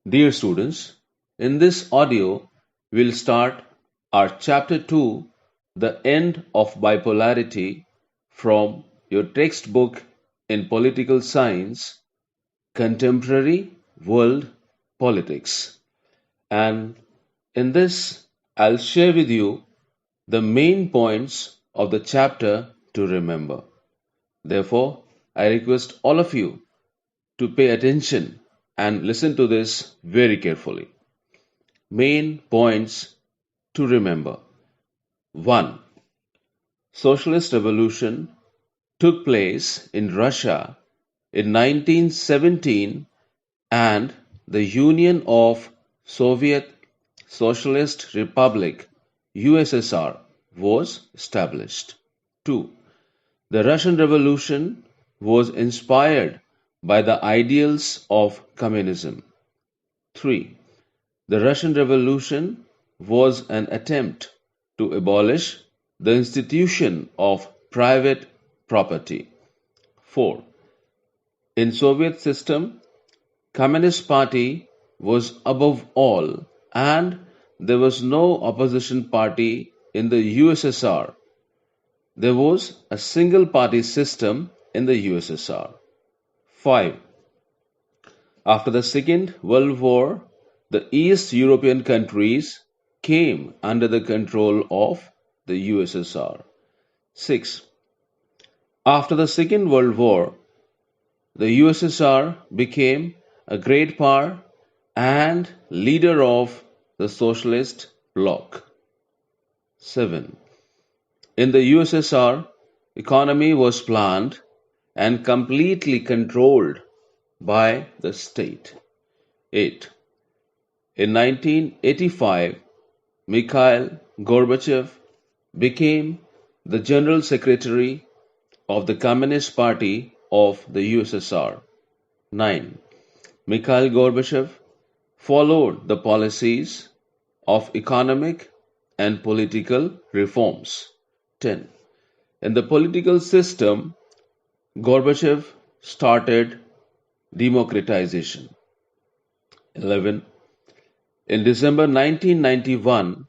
Dear students, in this audio, we'll start our chapter 2, The End of Bipolarity, from your textbook in Political Science, Contemporary World Politics. And in this, I'll share with you the main points of the chapter to remember. Therefore, I request all of you to pay attention and listen to this very carefully. Main points to remember. 1. Socialist revolution took place in Russia in 1917 and the Union of Soviet Socialist Republic USSR was established. 2. The Russian Revolution was inspired by the ideals of communism. 3. The Russian Revolution was an attempt to abolish the institution of private property. 4. In Soviet system, Communist Party was above all and there was no opposition party in the USSR. There was a single party system in the USSR. 5. After the Second World War, the East European countries came under the control of the USSR. 6. After the Second World War, the USSR became a great power and leader of the socialist bloc. 7. In the USSR, economy was planned and completely controlled by the state. 8. In 1985, Mikhail Gorbachev became the General Secretary of the Communist Party of the USSR. 9. Mikhail Gorbachev followed the policies of economic and political reforms. 10. In the political system, Gorbachev started democratization. 11. In December 1991,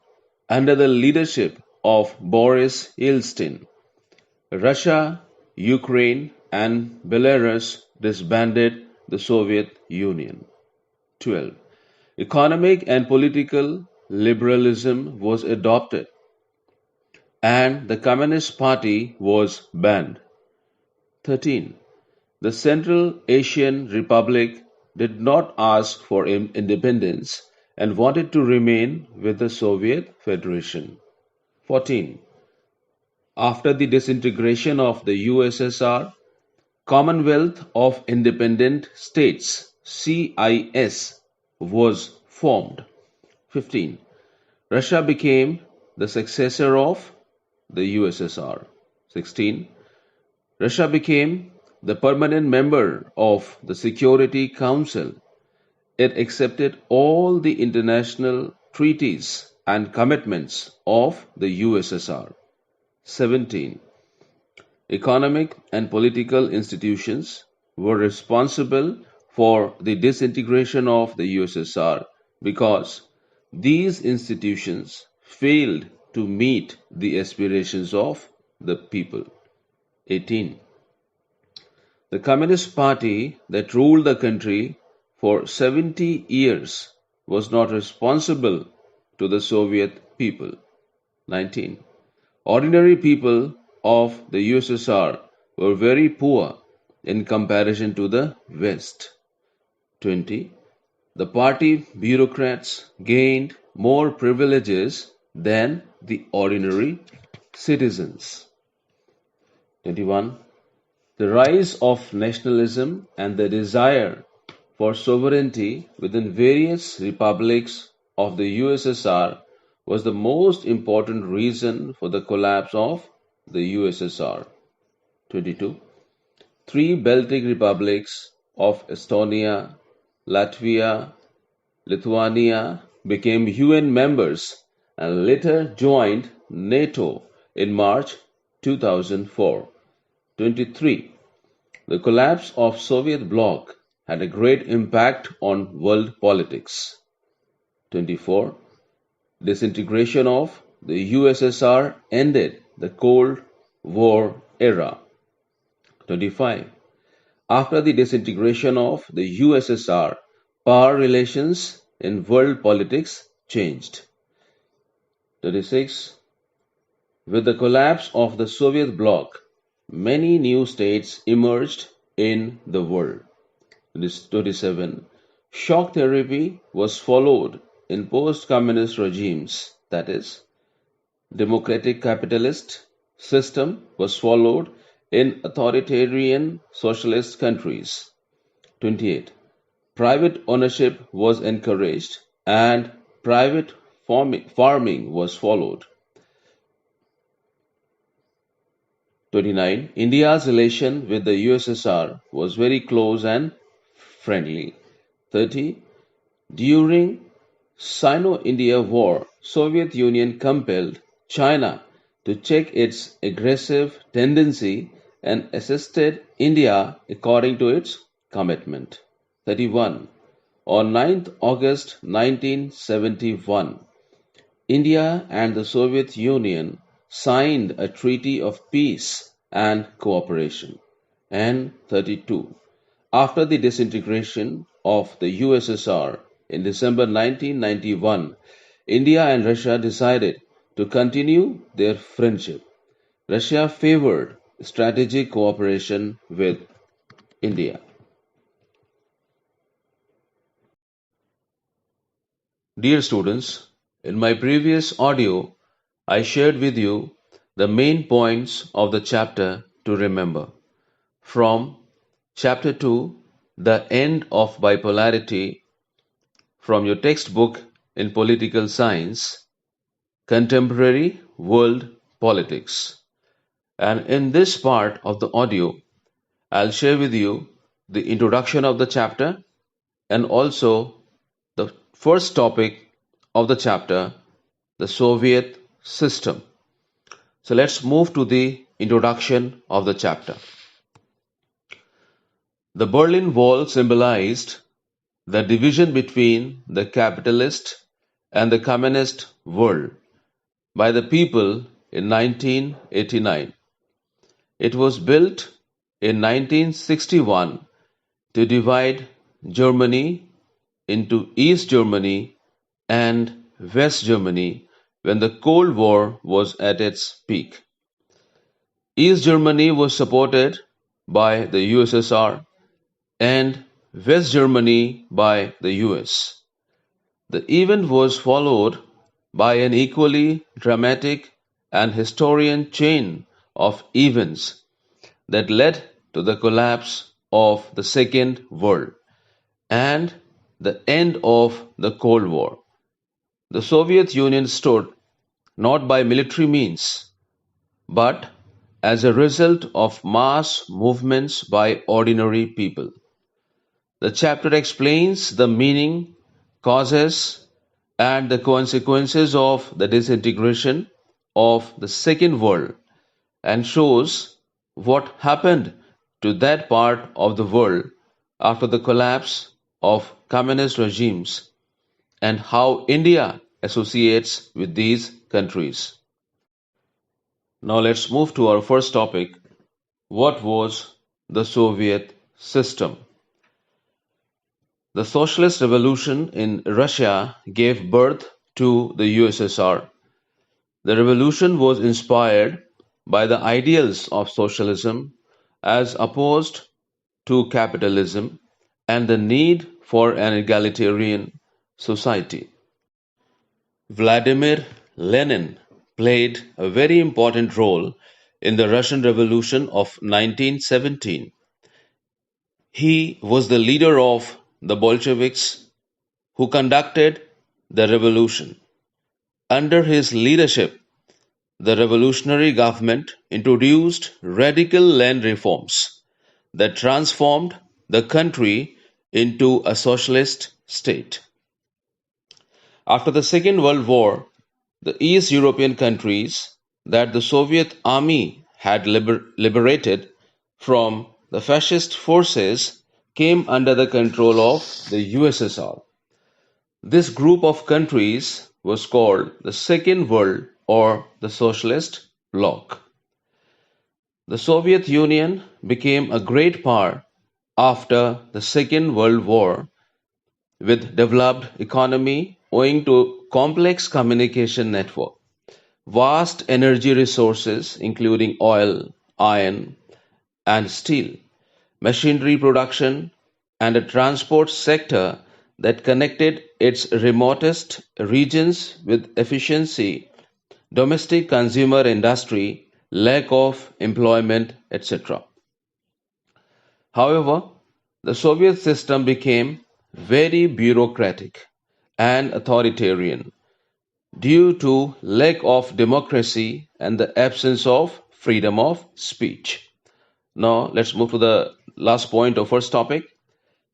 under the leadership of Boris Yeltsin, Russia, Ukraine, and Belarus disbanded the Soviet Union. 12. Economic and political liberalism was adopted, and the Communist Party was banned. 13. The Central Asian Republic did not ask for independence and wanted to remain with the Soviet Federation. 14. After the disintegration of the USSR, Commonwealth of Independent States (CIS) was formed. 15. Russia became the successor of the USSR. 16. Russia became the permanent member of the Security Council. It accepted all the international treaties and commitments of the USSR. 17. Economic and political institutions were responsible for the disintegration of the USSR because these institutions failed to meet the aspirations of the people. 18. The Communist Party that ruled the country for 70 years was not responsible to the Soviet people. 19. Ordinary people of the USSR were very poor in comparison to the West. 20. The party bureaucrats gained more privileges than the ordinary citizens. 21. The rise of nationalism and the desire for sovereignty within various republics of the USSR was the most important reason for the collapse of the USSR. 22. Three Baltic republics of Estonia, Latvia, Lithuania became UN members and later joined NATO in March 2004. 23. The collapse of Soviet bloc had a great impact on world politics. 24. Disintegration of the USSR ended the Cold War era. 25. After the disintegration of the USSR, power relations in world politics changed. 36. With the collapse of the Soviet bloc, many new states emerged in the world. 27. Shock therapy was followed in post-communist regimes, that is, democratic capitalist system was followed in authoritarian socialist countries. 28. Private ownership was encouraged and private farming was followed. 29. India's relation with the USSR was very close and friendly. 30. During Sino-India War, Soviet Union compelled China to check its aggressive tendency and assisted India according to its commitment. 31. On 9th August 1971, India and the Soviet Union signed a treaty of peace and cooperation. And 32. After the disintegration of the USSR in December 1991, India and Russia decided to continue their friendship. Russia favored strategic cooperation with India. Dear students, in my previous audio, I shared with you the main points of the chapter to remember. From Chapter 2, The End of Bipolarity, from your textbook in Political Science, Contemporary World Politics. And in this part of the audio, I'll share with you the introduction of the chapter and also the first topic of the chapter, the Soviet system. So let's move to the introduction of the chapter. The Berlin Wall symbolized the division between the capitalist and the communist world by the people in 1989. It was built in 1961 to divide Germany into East Germany and West Germany when the Cold War was at its peak. East Germany was supported by the USSR and West Germany by the US. The event was followed by an equally dramatic and historian chain of events that led to the collapse of the Second World and the end of the Cold War. The Soviet Union stood not by military means, but as a result of mass movements by ordinary people. The chapter explains the meaning, causes, and the consequences of the disintegration of the Second World and shows what happened to that part of the world after the collapse of communist regimes and how India associates with these countries. Now let's move to our first topic. What was the Soviet system? The Socialist Revolution in Russia gave birth to the USSR. The revolution was inspired by the ideals of socialism as opposed to capitalism and the need for an egalitarian society. Vladimir Lenin played a very important role in the Russian Revolution of 1917. He was the leader of the Bolsheviks who conducted the revolution. Under his leadership, the revolutionary government introduced radical land reforms that transformed the country into a socialist state. After the Second World War, the East European countries that the Soviet army had liberated from the fascist forces came under the control of the USSR. This group of countries was called the Second World or the Socialist Bloc. The Soviet Union became a great power after the Second World War with developed economy owing to complex communication network, vast energy resources including oil, iron, and steel, machinery production, and a transport sector that connected its remotest regions with efficiency, domestic consumer industry, lack of employment, etc. However, the Soviet system became very bureaucratic and authoritarian due to lack of democracy and the absence of freedom of speech. Now let's move to the last point of first topic.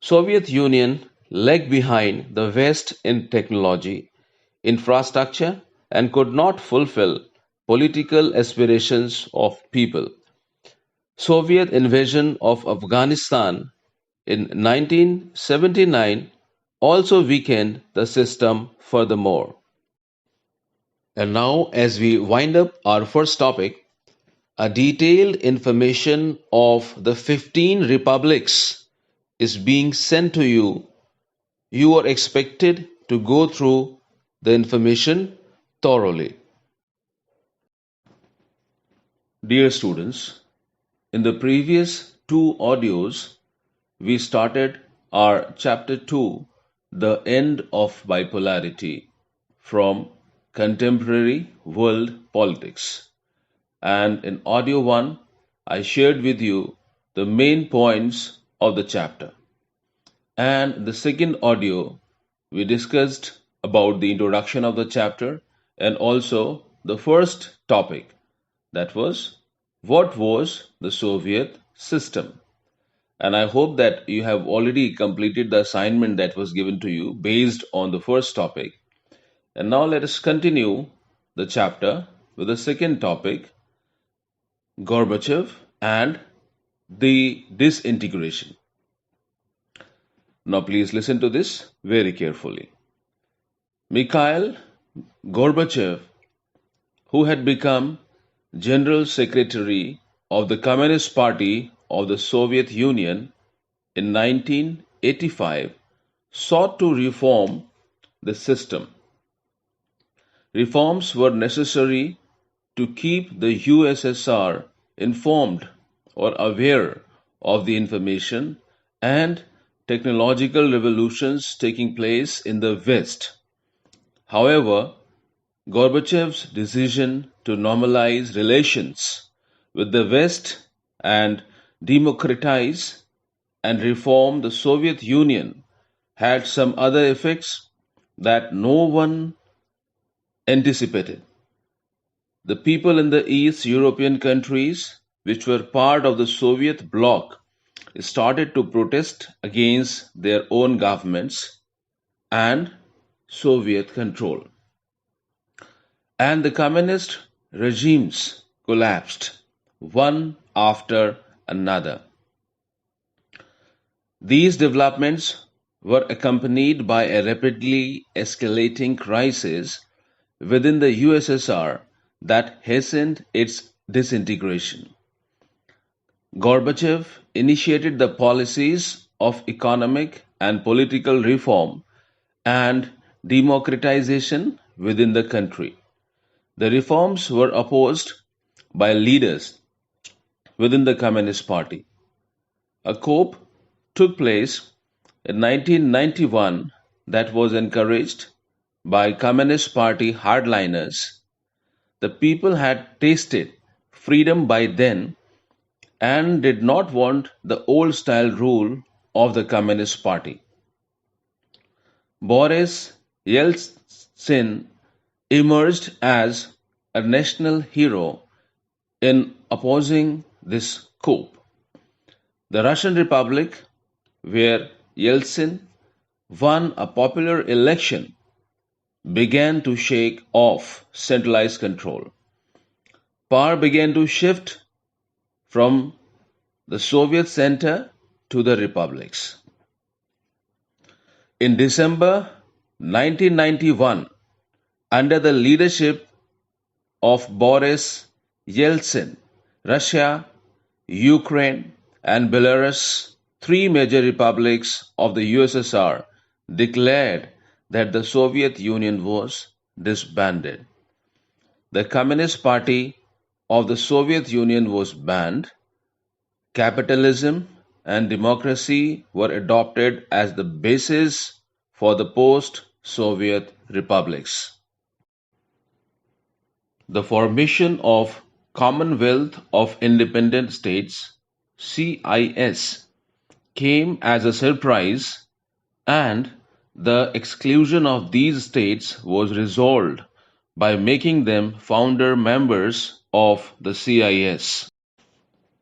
Soviet Union lagged behind the West in technology, infrastructure, and could not fulfill political aspirations of people. Soviet invasion of Afghanistan in 1979 also weakened the system furthermore. And now, as we wind up our first topic, a detailed information of the 15 republics is being sent to you. You are expected to go through the information thoroughly. Dear students, in the previous two audios, we started our chapter 2, The End of Bipolarity, from Contemporary World Politics. And in audio 1, I shared with you the main points of the chapter. And in the second audio, we discussed about the introduction of the chapter and also the first topic, that was what was the Soviet system. And I hope that you have already completed the assignment that was given to you based on the first topic. And now let us continue the chapter with the second topic, Gorbachev and the disintegration. Now please listen to this very carefully. Mikhail Gorbachev, who had become General Secretary of the Communist Party of the Soviet Union in 1985, sought to reform the system. Reforms were necessary to keep the USSR informed or aware of the information and technological revolutions taking place in the West. However, Gorbachev's decision to normalize relations with the West and democratize and reform the Soviet Union had some other effects that no one anticipated. The people in the East European countries, which were part of the Soviet bloc, started to protest against their own governments and Soviet control. And the communist regimes collapsed one after another. These developments were accompanied by a rapidly escalating crisis within the USSR that hastened its disintegration. Gorbachev initiated the policies of economic and political reform and democratization within the country. The reforms were opposed by leaders within the Communist Party. A coup took place in 1991 that was encouraged by Communist Party hardliners. The people had tasted freedom by then and did not want the old style rule of the Communist Party. Boris Yeltsin emerged as a national hero in opposing this coup. The Russian Republic, where Yeltsin won a popular election, began to shake off centralized control. Power began to shift from the Soviet center to the republics. In December 1991, under the leadership of Boris Yeltsin, Russia, Ukraine, and Belarus, three major republics of the USSR, declared that the Soviet Union was disbanded. The Communist Party of the Soviet Union was banned. Capitalism and democracy were adopted as the basis for the post-Soviet republics. The formation of Commonwealth of Independent States (CIS) came as a surprise, and the exclusion of these states was resolved by making them founder members of the CIS.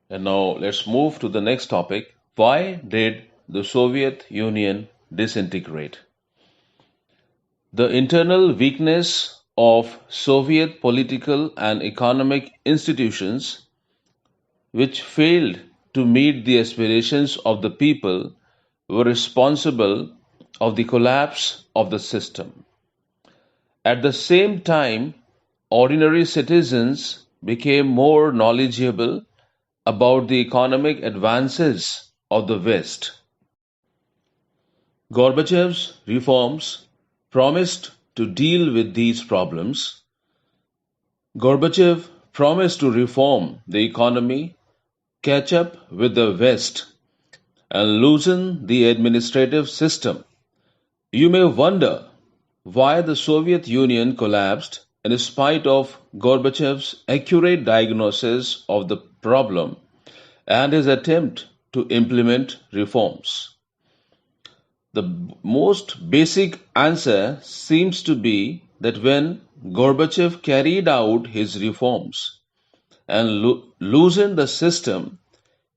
And now let's move to the next topic. Why did the Soviet Union disintegrate? The internal weakness of Soviet political and economic institutions, which failed to meet the aspirations of the people, were responsible of the collapse of the system. At the same time, ordinary citizens became more knowledgeable about the economic advances of the West. Gorbachev's reforms promised to deal with these problems. Gorbachev promised to reform the economy, catch up with the West, and loosen the administrative system. You may wonder why the Soviet Union collapsed in spite of Gorbachev's accurate diagnosis of the problem and his attempt to implement reforms. The most basic answer seems to be that when Gorbachev carried out his reforms and loosened the system,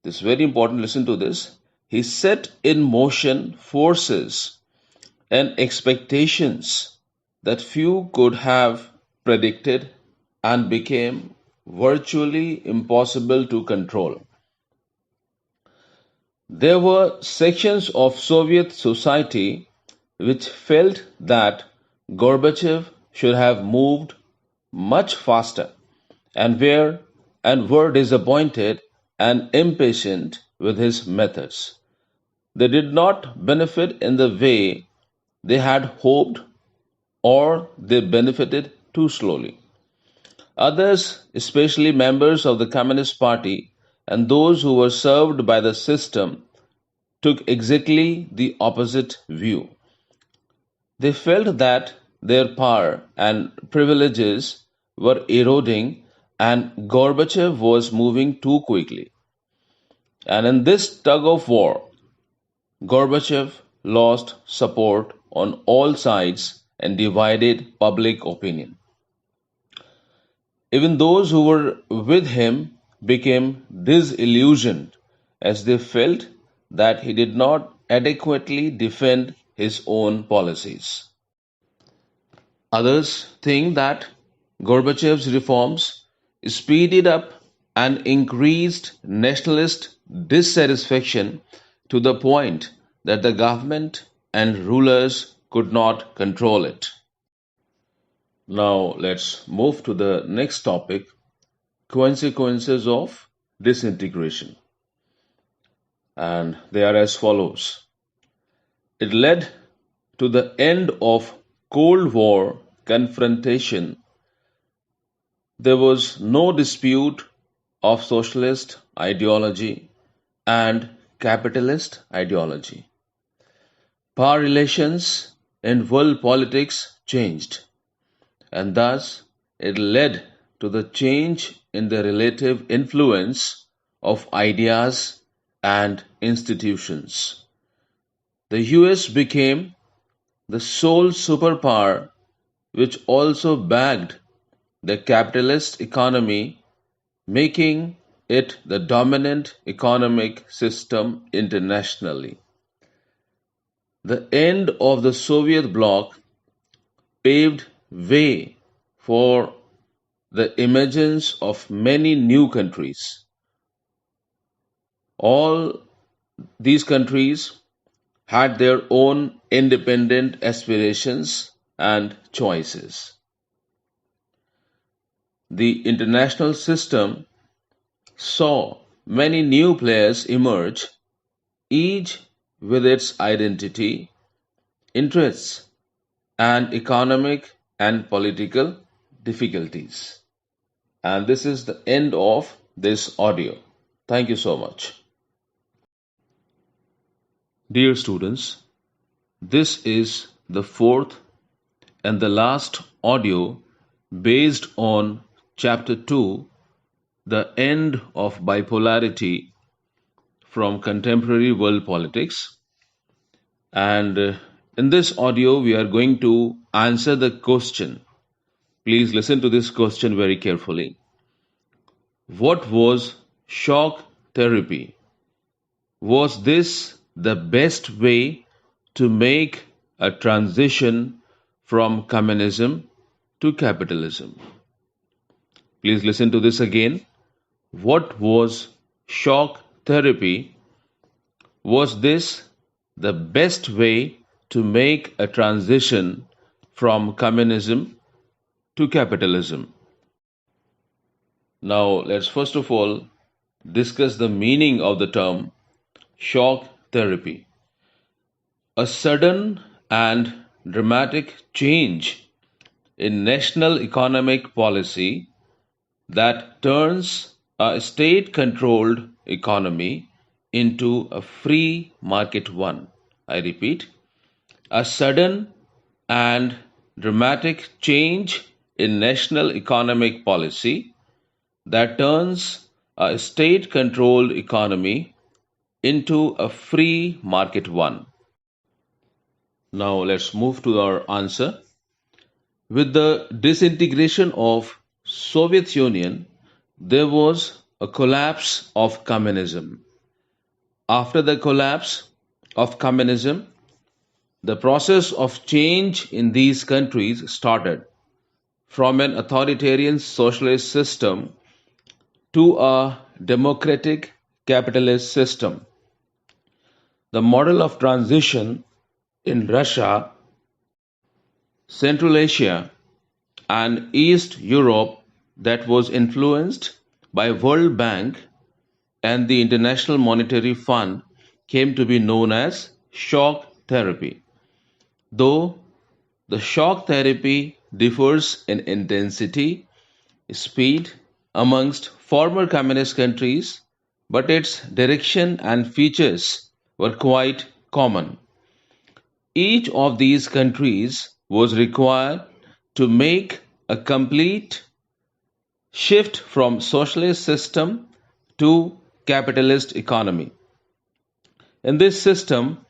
this is very important, listen to this, he set in motion forces and expectations that few could have predicted and became virtually impossible to control. There were sections of Soviet society which felt that Gorbachev should have moved much faster and were disappointed and impatient with his methods. They did not benefit in the way they had hoped, or they benefited too slowly. Others, especially members of the Communist Party and those who were served by the system, took exactly the opposite view. They felt that their power and privileges were eroding and Gorbachev was moving too quickly. And in this tug of war, Gorbachev lost support on all sides and divided public opinion. Even those who were with him became disillusioned as they felt that he did not adequately defend his own policies. Others think that Gorbachev's reforms speeded up and increased nationalist dissatisfaction to the point that the government and rulers could not control it. Now let's move to the next topic, consequences of disintegration. And they are as follows. It led to the end of Cold War confrontation. There was no dispute of socialist ideology and capitalist ideology. Power relations in world politics changed, and thus it led to the change in the relative influence of ideas and institutions. The US became the sole superpower which also backed the capitalist economy, making it the dominant economic system internationally. The end of the Soviet bloc paved way for the emergence of many new countries, all These countries had their own independent aspirations and choices. The international system saw many new players emerge, each with its identity, interests, and economic and political difficulties. And this is the end of this audio. Thank you so much. Dear students, this is the fourth and the last audio based on Chapter 2, The End of Bipolarity from Contemporary World Politics. And in this audio, we are going to answer the question. Please listen to this question very carefully. What was shock therapy? Was this the best way to make a transition from communism to capitalism? Please listen to this again. What was shock therapy? Was this the best way to make a transition from communism to capitalism? Now, let's first of all discuss the meaning of the term shock therapy. A sudden and dramatic change in national economic policy that turns a state controlled economy into a free market one. I repeat, a sudden and dramatic change in national economic policy that turns a state controlled economy into a free market one. Now let's move to our answer. With the disintegration of Soviet Union, there was a collapse of communism. After the collapse of communism, the process of change in these countries started from an authoritarian socialist system to a democratic capitalist system. The model of transition in Russia, Central Asia, and East Europe that was influenced by World Bank and the International Monetary Fund came to be known as shock therapy. Though the shock therapy differs in intensity, speed amongst former communist countries, but its direction and features were quite common. Each of these countries was required to make a complete shift from socialist system to capitalist economy. In this system,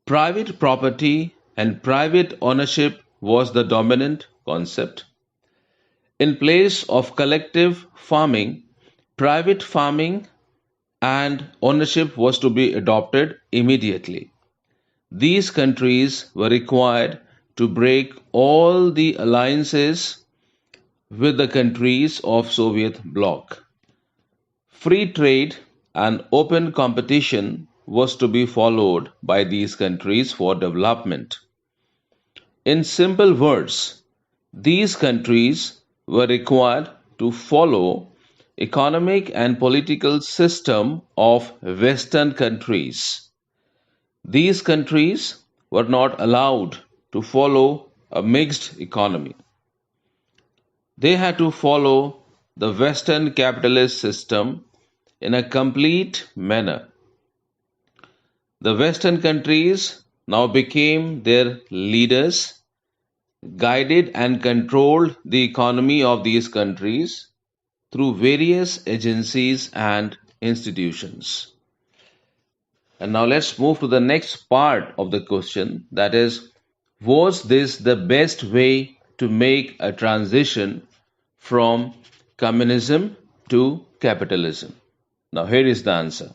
private property and private ownership was the dominant concept. In place of collective farming, private farming and ownership was to be adopted immediately. These countries were required to break all the alliances with the countries of Soviet bloc. Free trade and open competition was to be followed by these countries for development. In simple words, these countries were required to follow economic and political system of Western countries. These countries were not allowed to follow a mixed economy. They had to follow the Western capitalist system in a complete manner. The Western countries now became their leaders, guided and controlled the economy of these countries through various agencies and institutions. And now let's move to the next part of the question, that is, was this the best way to make a transition from communism to capitalism? Now here is the answer.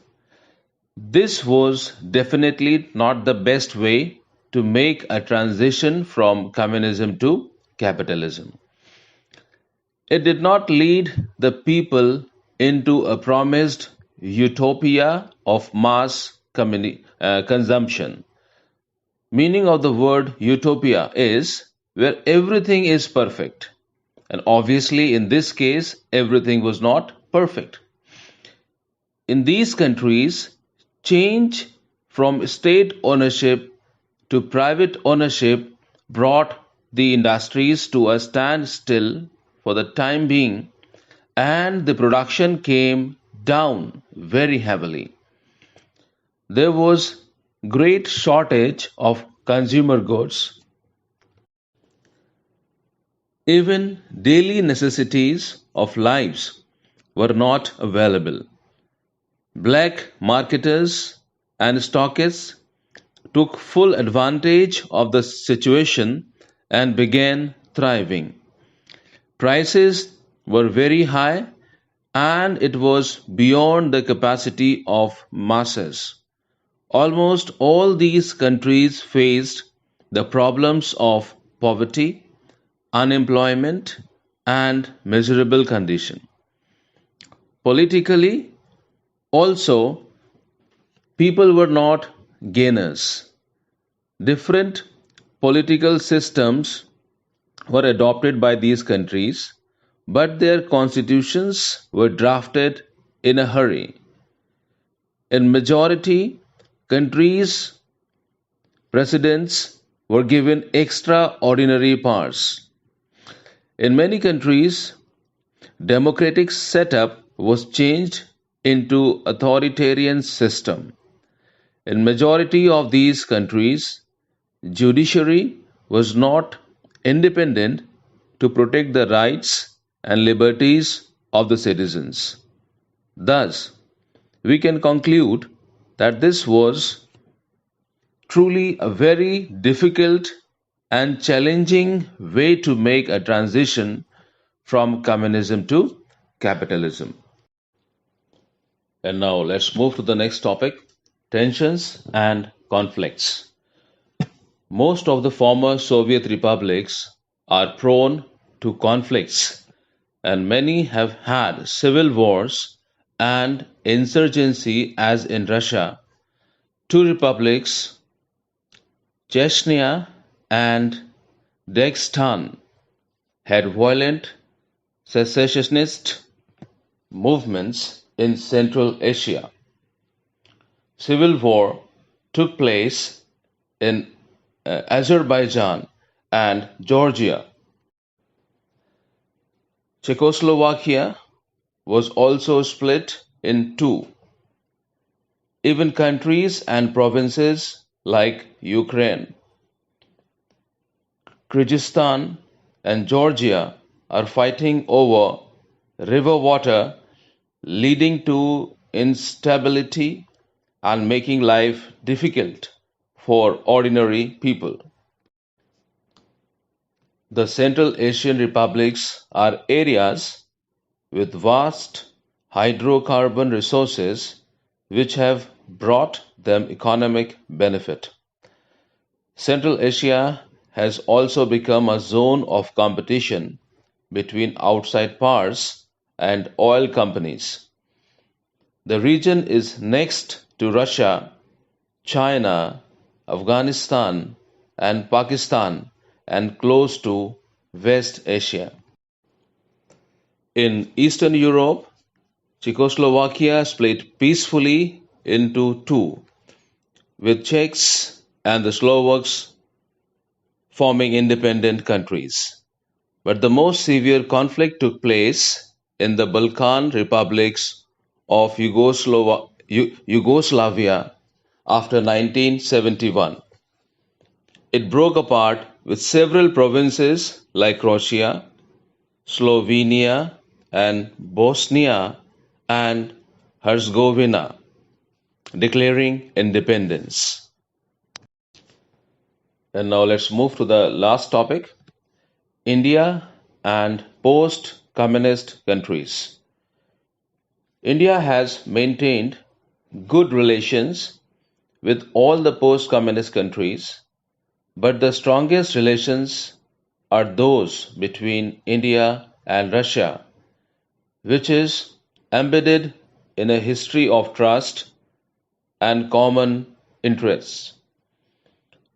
This was definitely not the best way to make a transition from communism to capitalism. It did not lead the people into a promised utopia of mass consumption. Meaning of the word utopia is where everything is perfect. And obviously, in this case, everything was not perfect. In these countries, change from state ownership to private ownership brought the industries to a standstill for the time being, and the production came down very heavily. There was great shortage of consumer goods. Even daily necessities of lives were not available. Black marketers and stockists took full advantage of the situation and began thriving. Prices were very high and it was beyond the capacity of masses. Almost all these countries faced the problems of poverty, unemployment, and miserable condition. Politically, also, people were not gainers. Different political systems were adopted by these countries, but their constitutions were drafted in a hurry. In majority countries, presidents were given extraordinary powers. In many countries, democratic setup was changed into authoritarian system. In majority of these countries, judiciary was not independent to protect the rights and liberties of the citizens. Thus, we can conclude that this was truly a very difficult and challenging way to make a transition from communism to capitalism. And now let's move to the next topic, tensions and conflicts. Most of the former Soviet republics are prone to conflicts, and many have had civil wars and insurgency, as in Russia. Two republics, Chechnya and Dagestan, had violent secessionist movements in Central Asia. Civil war took place in Azerbaijan and Georgia. Czechoslovakia was also split in two. Even countries and provinces like Ukraine, Kyrgyzstan, and Georgia are fighting over river water, leading to instability and making life difficult for ordinary people. The Central Asian republics are areas with vast hydrocarbon resources which have brought them economic benefit. Central Asia has also become a zone of competition between outside powers and oil companies. The region is next to Russia, China, Afghanistan, and Pakistan, and close to West Asia. In Eastern Europe, Czechoslovakia split peacefully into two, with Czechs and the Slovaks forming independent countries. But the most severe conflict took place in the Balkan republics of Yugoslavia after 1971. It broke apart with several provinces like Croatia, Slovenia, and Bosnia and Herzegovina declaring independence. And now let's move to the last topic, India and post-communist countries. India has maintained good relations with all the post-communist countries, but the strongest relations are those between India and Russia, which is embedded in a history of trust and common interests.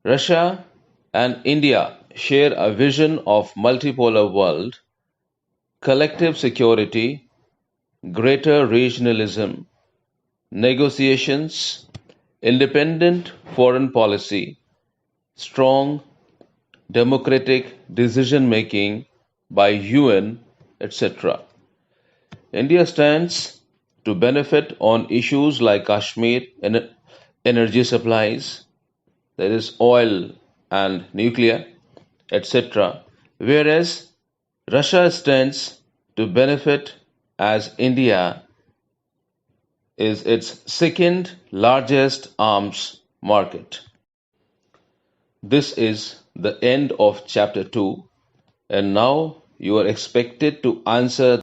Russia and India share a vision of multipolar world, collective security, greater regionalism, negotiations, independent foreign policy, strong democratic decision making by UN, etc. India stands to benefit on issues like Kashmir energy supplies, there is oil and nuclear, etc. Whereas Russia stands to benefit as India is its second largest arms market. This is the end of chapter 2, and now you are expected to answer